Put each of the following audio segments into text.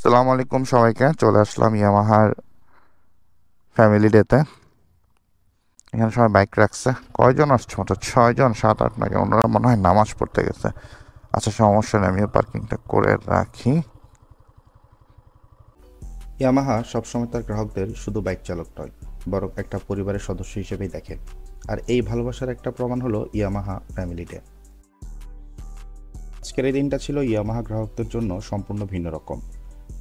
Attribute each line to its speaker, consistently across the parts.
Speaker 1: আসসালামু আলাইকুম সবাইকে। চলে আসলাম ইয়ামাহার ফ্যামিলি ডেতে। এখানে সবাই বাইক রাখছে। কয়জন আসছে? মাত্র 6 জন, 7-8 নাকি, ওনারা মনে হয় নামাজ পড়তে গেছে। আচ্ছা, সমস্যা নেই, আমিও পার্কিংটা করে রাখি। ইয়ামাহা সবসময় তার গ্রাহকদের শুধু বাইক চালক নয়, বরং একটা পরিবারের সদস্য হিসেবেই দেখে। আর এই ভালোবাসার একটা প্রমাণ হলো ইয়ামাহা ফ্যামিলি ডে। আজকের এই দিনটা ছিল ইয়ামাহা গ্রাহকদের জন্য সম্পূর্ণ ভিন্ন রকম।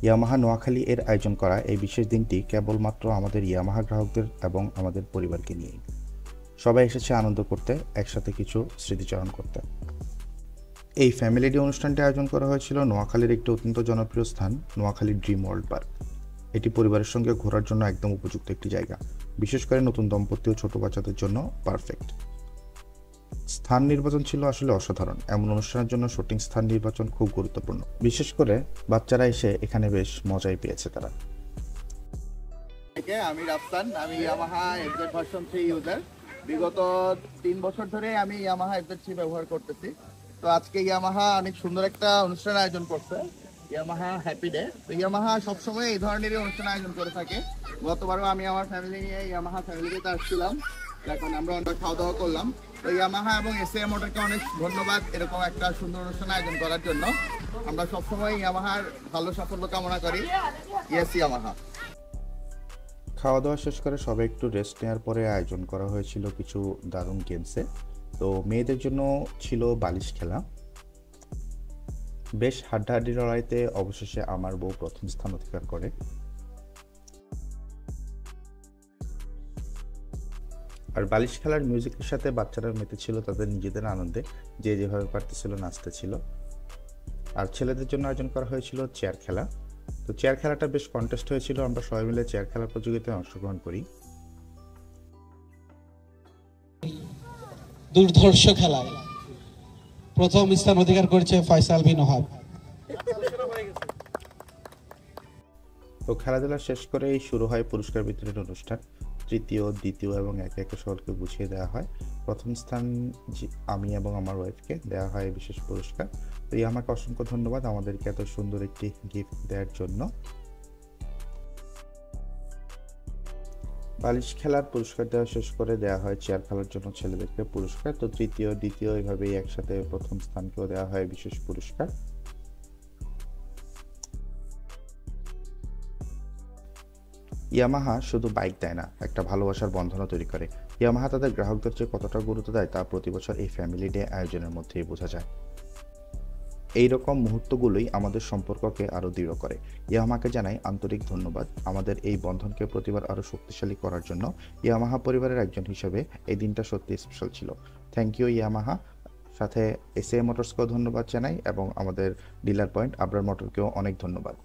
Speaker 1: ইয়ামাহা নোয়াখালী এর আয়োজন করা এই বিশেষ দিনটি কেবলমাত্র আমাদের ইয়ামাহা গ্রাহকদের এবং আমাদের পরিবারকে নিয়েই। সবাই এসেছে আনন্দ করতে, একসাথে কিছু স্মৃতিচারণ করতে। এই ফ্যামিলি ডে অনুষ্ঠানটি আয়োজন করা হয়েছিল নোয়াখালীর একটি অত্যন্ত জনপ্রিয় স্থান, নোয়াখালী ড্রিম ওয়ার্ল্ড পার্ক। এটি পরিবারের সঙ্গে ঘোরার জন্য একদম উপযুক্ত একটি জায়গা, বিশেষ করে নতুন দম্পতি ও ছোট বাচ্চাদের জন্য পারফেক্ট। স্থান নির্বাচন ছিল আসলে অসাধারণ। এমন অনুষ্ঠানের জন্য শুটিং স্থান নির্বাচন খুব গুরুত্বপূর্ণ, বিশেষ করে বাচ্চারা এসে এখানে বেশ মজাই পেয়েছে তারা।
Speaker 2: আমি রাফসান, আমি ইয়ামাহা এফজেড ভার্সন 3 ইউজার। বিগত 3 বছর ধরে আমি ইয়ামাহা এফজেড 3 ব্যবহার করতেছি। তো আজকে ইয়ামাহা অনেক সুন্দর একটা অনুষ্ঠান আয়োজন করছে, ইয়ামাহা হ্যাপি ডে। তো ইয়ামাহা সবসময় এই ধরনেরই অনুষ্ঠান আয়োজন করে থাকে। গতবারও আমি আমার ফ্যামিলি নিয়ে ইয়ামাহা ফ্যামিলিতে আসছিলাম, এখন আমরা খাওয়া দাওয়া করলাম। তো ইয়ামাহা এবং এসএম মোটরকে অনেক ধন্যবাদ এরকম একটা সুন্দর অনুষ্ঠান আয়োজন করার জন্য। আমরা সবসময় ইয়ামাহার ভালো সাফল্য কামনা করি। Yes Yamaha.
Speaker 1: খাওয়া দাওয়া শেষ করে সবাই একটু রেস্ট নেওয়ার পরে আয়োজন করা হয়েছিল কিছু দারুণ গেমসে। তো মেয়েদের জন্য ছিল বালিশ খেলা। বেশ হাড্ডাহাড্ডি লড়াইতে অবশেষে আমার বউ প্রথম স্থান অধিকার করে। আর বালিশ খেলার মিউজিকের সাথে বাচ্চারা মেতেছিল তাদের নিজেদের আনন্দে, যে যেভাবে পারতেছিল নাচতেছিল। আর ছেলেদের জন্য আয়োজন করা হয়েছিল চেয়ার খেলা। তো চেয়ার খেলাটা বেশ কন্টেস্ট হয়েছিল, আমরা সবাই মিলে চেয়ার খেলার প্রতিযোগিতায় অংশগ্রহণ করি।
Speaker 3: দুর্ধর্ষ খেলায় প্রথম স্থান অধিকার করেছে ফয়সাল বিন ওহাব।
Speaker 1: তো খেলাধুলা শেষ করেই শুরু হয় পুরস্কার বিতরণ অনুষ্ঠান। তৃতীয়, দ্বিতীয় এবং একে একে সকলকে বুঝিয়ে দেওয়া হয়। প্রথম স্থান আমি এবং আমার ওয়াইফকে দেওয়া হয় বিশেষ পুরস্কার। তো এই আমাকে অসংখ্য ধন্যবাদ আমাদেরকে এত সুন্দর একটি গিফট দেওয়ার জন্য। বালিশ খেলার পুরস্কার দেওয়া শেষ করে দেওয়া হয় চেয়ার খেলার জন্য ছেলেদেরকে পুরস্কার। তো তৃতীয়, দ্বিতীয় এভাবেই একসাথে প্রথম স্থানকেও দেওয়া হয় বিশেষ পুরস্কার। ইয়ামাহা শুধু বাইক দেয় না, একটা ভালোবাসার বন্ধনও তৈরি করে। ইয়ামাহা তাদের গ্রাহকদের যে কতটা গুরুত্ব দেয় তা প্রতি বছর এই ফ্যামিলি ডে আয়োজনের মধ্যেই বোঝা যায়। এইরকম মুহূর্তগুলোই আমাদের সম্পর্ককে আরও দৃঢ় করে। ইয়ামাহাকে জানাই আন্তরিক ধন্যবাদ আমাদের এই বন্ধনকে প্রতিবার আরও শক্তিশালী করার জন্য। ইয়ামাহা পরিবারের একজন হিসেবে এই দিনটা সত্যি স্পেশাল ছিল। Thank you Yamaha. সাথে এসএ মোটরসকেও ধন্যবাদ জানাই এবং আমাদের ডিলার পয়েন্ট আবরার মোটরকেও অনেক ধন্যবাদ।